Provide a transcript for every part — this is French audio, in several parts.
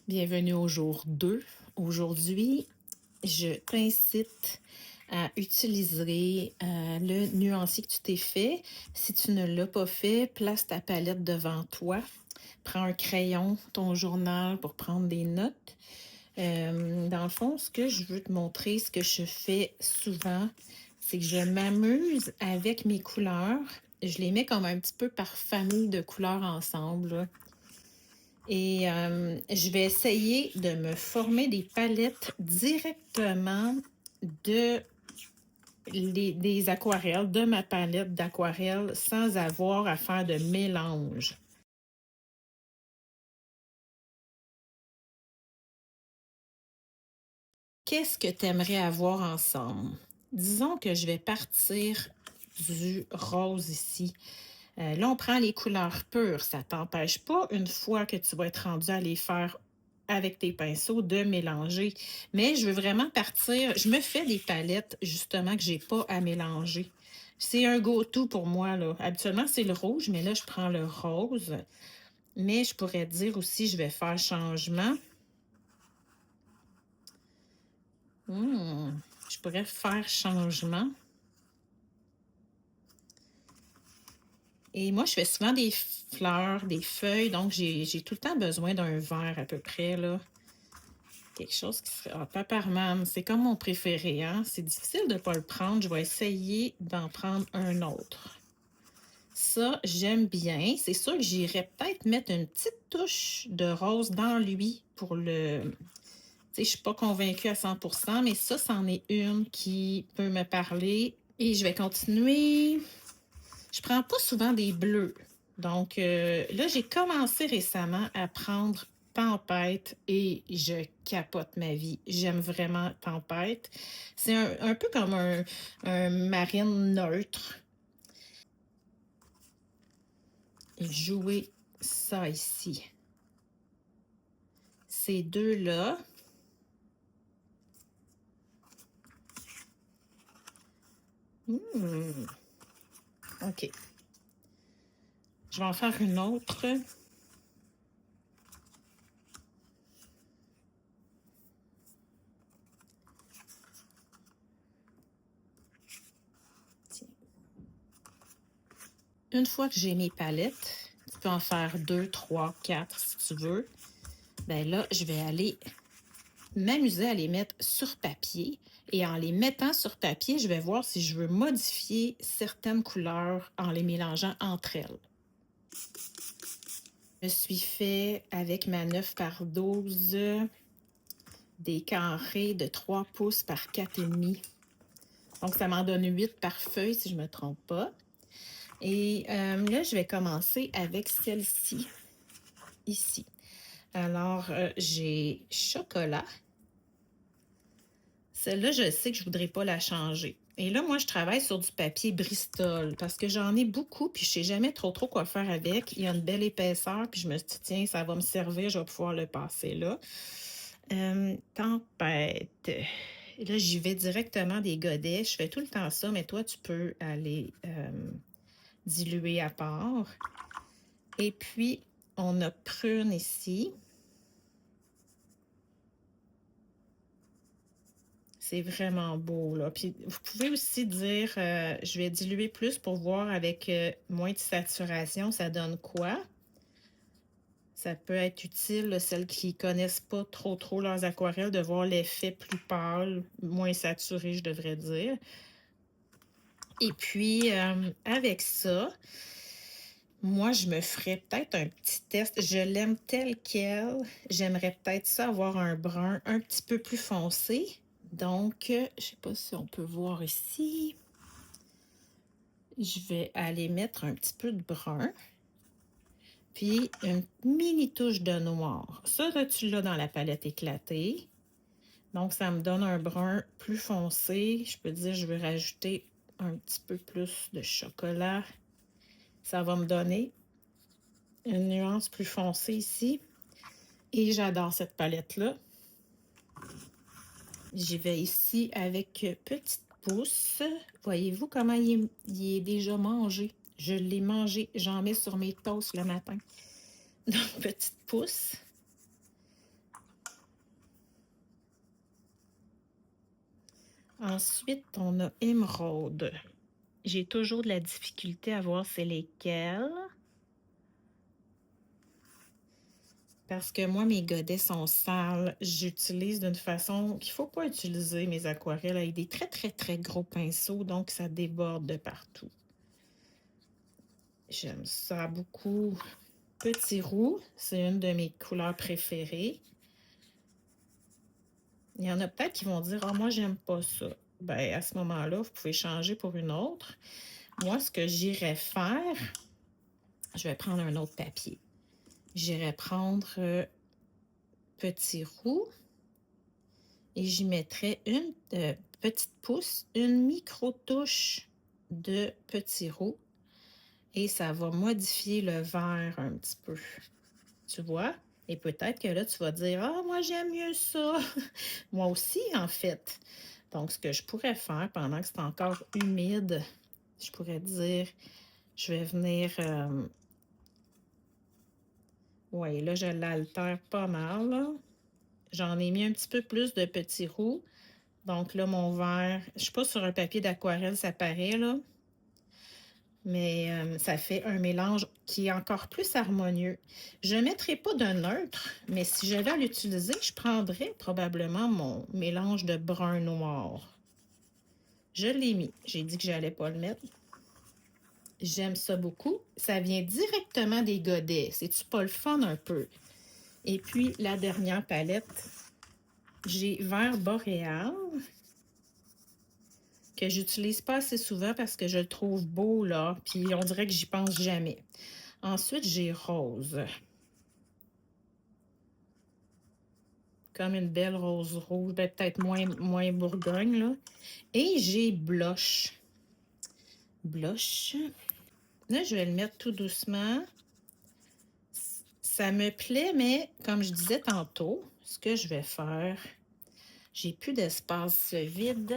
Bienvenue au jour 2. Aujourd'hui, je t'incite à utiliser le nuancier que tu t'es fait. Si tu ne l'as pas fait, place ta palette devant toi. Prends un crayon, ton journal pour prendre des notes. Dans le fond, ce que je veux te montrer, ce que je fais souvent, c'est que je m'amuse avec mes couleurs. Je les mets comme un petit peu par famille de couleurs ensemble, là. Et je vais essayer de me former des palettes directement des aquarelles, de ma palette d'aquarelle, sans avoir à faire de mélange. Qu'est-ce que tu aimerais avoir ensemble? Disons que je vais partir du rose ici. Là, on prend les couleurs pures. Ça ne t'empêche pas, une fois que tu vas être rendu à les faire avec tes pinceaux, de mélanger. Mais je veux vraiment partir. Je me fais des palettes, justement, que j'ai pas à mélanger. C'est un go-to pour moi, là. Habituellement, c'est le rouge, mais là, je prends le rose. Mais je pourrais dire aussi, je vais faire changement. Je pourrais faire changement. Et moi, je fais souvent des fleurs, des feuilles, donc j'ai tout le temps besoin d'un vert à peu près, là. Quelque chose qui serait... Ah, Paparman, c'est comme mon préféré, hein? C'est difficile de ne pas le prendre. Je vais essayer d'en prendre un autre. Ça, j'aime bien. C'est sûr que j'irais peut-être mettre une petite touche de rose dans lui pour le... Tu sais, je ne suis pas convaincue à 100%, mais ça, c'en est une qui peut me parler. Et je vais continuer. Je prends pas souvent des bleus. Donc, là, j'ai commencé récemment à prendre Tempête et je capote ma vie. J'aime vraiment Tempête. C'est un peu comme un marine neutre. Et jouer ça ici. Ces deux-là. OK. Je vais en faire une autre. Tiens. Une fois que j'ai mes palettes, tu peux en faire 2, 3, 4 si tu veux. Ben là, je vais aller m'amuser à les mettre sur papier. Et en les mettant sur papier, je vais voir si je veux modifier certaines couleurs en les mélangeant entre elles. Je me suis fait avec ma 9 par 12 des carrés de 3 pouces par 4,5. Donc, ça m'en donne 8 par feuille, si je ne me trompe pas. Et là, je vais commencer avec celle-ci, ici. Alors, j'ai chocolat. Celle-là, je sais que je ne voudrais pas la changer. Et là, moi, je travaille sur du papier Bristol parce que j'en ai beaucoup, puis je ne sais jamais trop quoi faire avec. Il y a une belle épaisseur, puis je me suis dit, tiens, ça va me servir, je vais pouvoir le passer là. Tempête. Là, j'y vais directement des godets. Je fais tout le temps ça, mais toi, tu peux aller diluer à part. Et puis, on a prune ici. C'est vraiment beau, là. Puis, vous pouvez aussi dire, je vais diluer plus pour voir avec moins de saturation, ça donne quoi. Ça peut être utile, là, celles qui connaissent pas trop leurs aquarelles, de voir l'effet plus pâle, moins saturé, je devrais dire. Et puis, avec ça, moi, je me ferais peut-être un petit test. Je l'aime tel quel. J'aimerais peut-être ça avoir un brun un petit peu plus foncé. Donc, je ne sais pas si on peut voir ici. Je vais aller mettre un petit peu de brun. Puis, une mini touche de noir. Ça, là, tu l'as dans la palette éclatée. Donc, ça me donne un brun plus foncé. Je peux dire, je vais rajouter un petit peu plus de chocolat. Ça va me donner une nuance plus foncée ici. Et j'adore cette palette-là. J'y vais ici avec petite pousse. Voyez-vous comment il est déjà mangé? Je l'ai mangé. J'en mets sur mes toasts le matin. Donc, petite pousse. Ensuite, on a émeraude. J'ai toujours de la difficulté à voir c'est lesquels. Parce que moi, mes godets sont sales. J'utilise d'une façon qu'il ne faut pas utiliser mes aquarelles avec des très, très, très gros pinceaux, donc ça déborde de partout. J'aime ça beaucoup. Petit roux, c'est une de mes couleurs préférées. Il y en a peut-être qui vont dire « Ah, moi, j'aime pas ça ». Ben, à ce moment-là, vous pouvez changer pour une autre. Moi, ce que j'irais faire, je vais prendre un autre papier. J'irais prendre petit roux et j'y mettrais une petite pousse, une micro-touche de petit roux et ça va modifier le vert un petit peu. Tu vois? Et peut-être que là, tu vas dire « Ah, moi, j'aime mieux ça! » Moi aussi, en fait. Donc, ce que je pourrais faire pendant que c'est encore humide, je pourrais dire, je vais venir... oui, là, je l'altère pas mal, là. J'en ai mis un petit peu plus de petits roux. Donc là, mon vert, je ne suis pas sur un papier d'aquarelle, ça paraît, là. Mais ça fait un mélange qui est encore plus harmonieux. Je ne mettrai pas de neutre, mais si j'avais à l'utiliser, je prendrais probablement mon mélange de brun-noir. Je l'ai mis. J'ai dit que je n'allais pas le mettre. J'aime ça beaucoup. Ça vient directement des godets. C'est-tu pas le fun un peu? Et puis, la dernière palette, j'ai vert boréal, que j'utilise pas assez souvent parce que je le trouve beau, là, puis on dirait que j'y pense jamais. Ensuite, j'ai rose. Comme une belle rose rouge, ben, peut-être moins bourgogne, là. Et j'ai blush. Blush. Là, je vais le mettre tout doucement. Ça me plaît, mais comme je disais tantôt, ce que je vais faire, j'ai plus d'espace vide.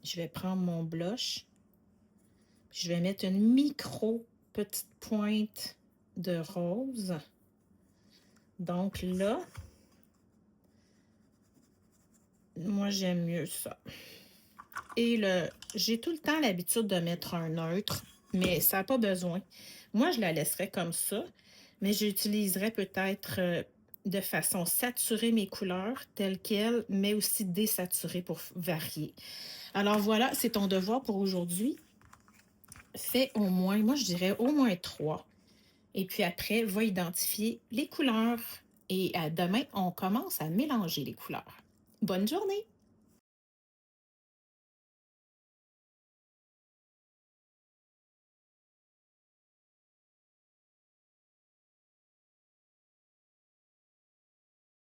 Je vais prendre mon blush. Je vais mettre une micro petite pointe de rose. Donc là, moi j'aime mieux ça. Et j'ai tout le temps l'habitude de mettre un neutre, mais ça n'a pas besoin. Moi, je la laisserais comme ça, mais j'utiliserais peut-être de façon saturée mes couleurs telles quelles, mais aussi désaturées pour varier. Alors voilà, c'est ton devoir pour aujourd'hui. Fais au moins, moi je dirais au moins 3. Et puis après, va identifier les couleurs. Et demain, on commence à mélanger les couleurs. Bonne journée!